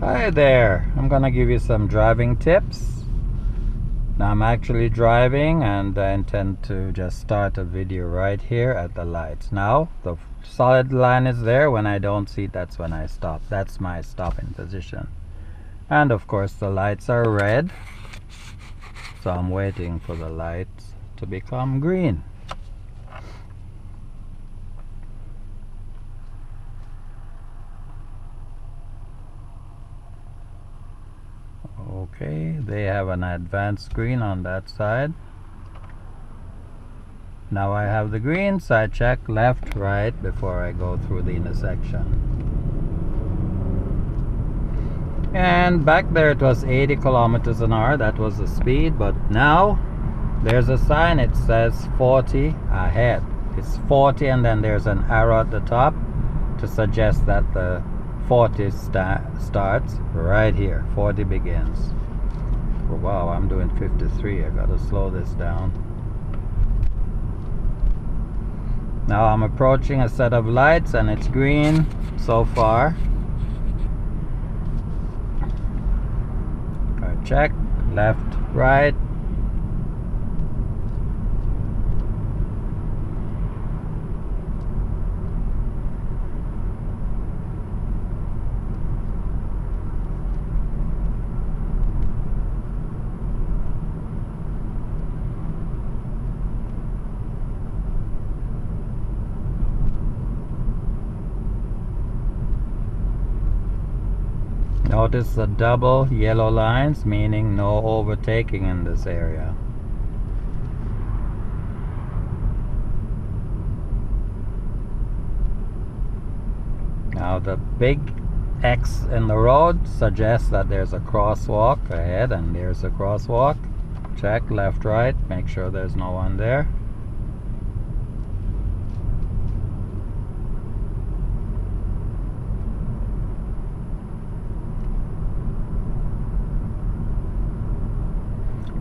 Hi there, I'm gonna give you some driving tips. Now I'm actually driving and I intend to just start a video right here at the lights. Now the solid line is there. When I don't see it, that's when I stop. That's my stopping position. And of course the lights are red, so I'm waiting for the lights to become green. Okay, they have an advanced green on that side. Now I have the green, so I check left, right before I go through the intersection. And back there it was 80 kilometers an hour, that was the speed, but now there's a sign, it says 40 ahead. It's 40 and then there's an arrow at the top to suggest that the 40 starts right here. 40 begins. Oh, wow, I'm doing 53. I gotta slow this down. Now I'm approaching a set of lights and it's green so far. I check left, right. Notice the double yellow lines, meaning no overtaking in this area. Now the big X in the road suggests that there's a crosswalk ahead, and there's a crosswalk. Check left, right, make sure there's no one there.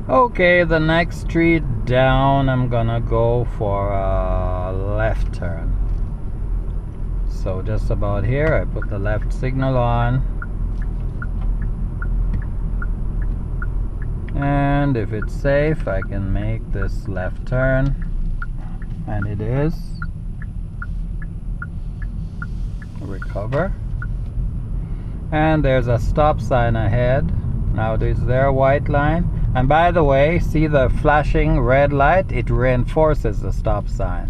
Okay, the next street down I'm gonna go for a left turn. So just about here I put the left signal on, and if it's safe I can make this left turn, and it is. Recover, and there's a stop sign ahead. Now is there a white line? And by the way, see the flashing red light? It reinforces the stop sign.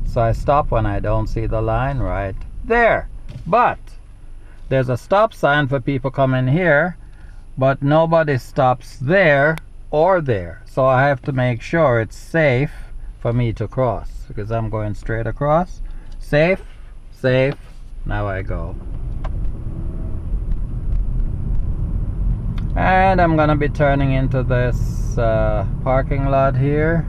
So I stop when I don't see the line right there. But there's a stop sign for people coming here, but nobody stops there or there. So I have to make sure it's safe for me to cross, because I'm going straight across. Safe, safe, now I go. And I'm gonna be turning into this parking lot here.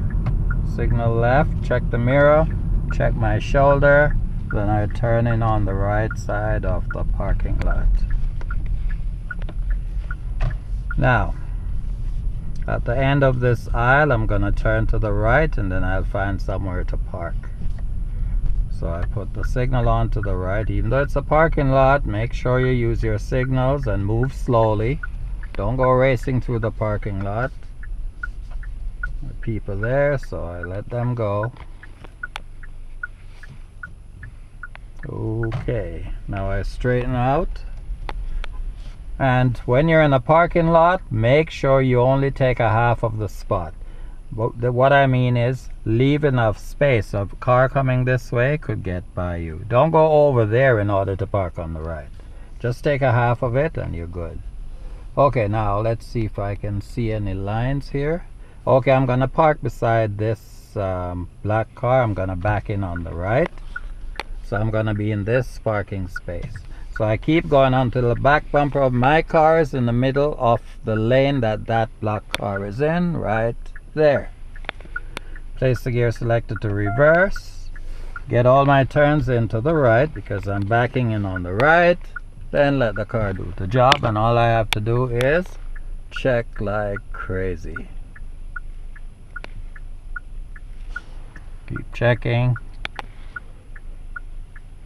Signal left, check the mirror, check my shoulder, then I turn in on the right side of the parking lot. Now at the end of this aisle I'm gonna turn to the right, and then I'll find somewhere to park. So I put the signal on to the right. Even though it's a parking lot, make sure you use your signals and move slowly. Don't go racing through the parking lot. There are people there, so I let them go. Okay, now I straighten out. And when you're in a parking lot, make sure you only take a half of the spot. What I mean is, leave enough space so a car coming this way could get by you. Don't go over there in order to park on the right. Just take a half of it and you're good. Okay, now let's see if I can see any lines here. Okay, I'm gonna park beside this black car. I'm gonna back in on the right. So I'm gonna be in this parking space. So I keep going until the back bumper of my car is in the middle of the lane that black car is in, right there. Place the gear selector to reverse. Get all my turns into the right because I'm backing in on the right. Then let the car do the job, and all I have to do is check like crazy. Keep checking.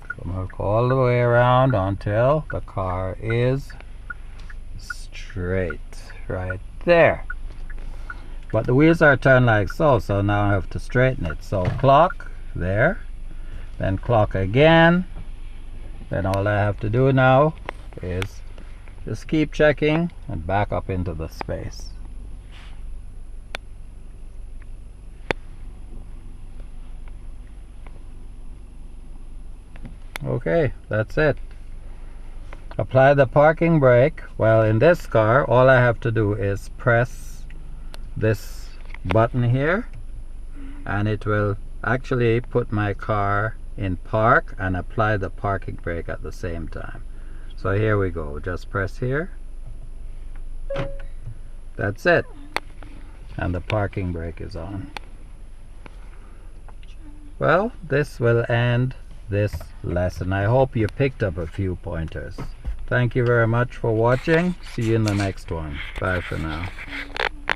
Come all the way around until the car is straight right there. But the wheels are turned like so, so now I have to straighten it. So clock there, then clock again. Then all I have to do now is just keep checking and back up into the space. Okay, that's it. Apply the parking brake. Well, in this car, all I have to do is press this button here, and it will actually put my car in park and apply the parking brake at the same time. So here we go. Just press here. That's it. And the parking brake is on. Well, this will end this lesson. I hope you picked up a few pointers. Thank you very much for watching. See you in the next one. Bye for now.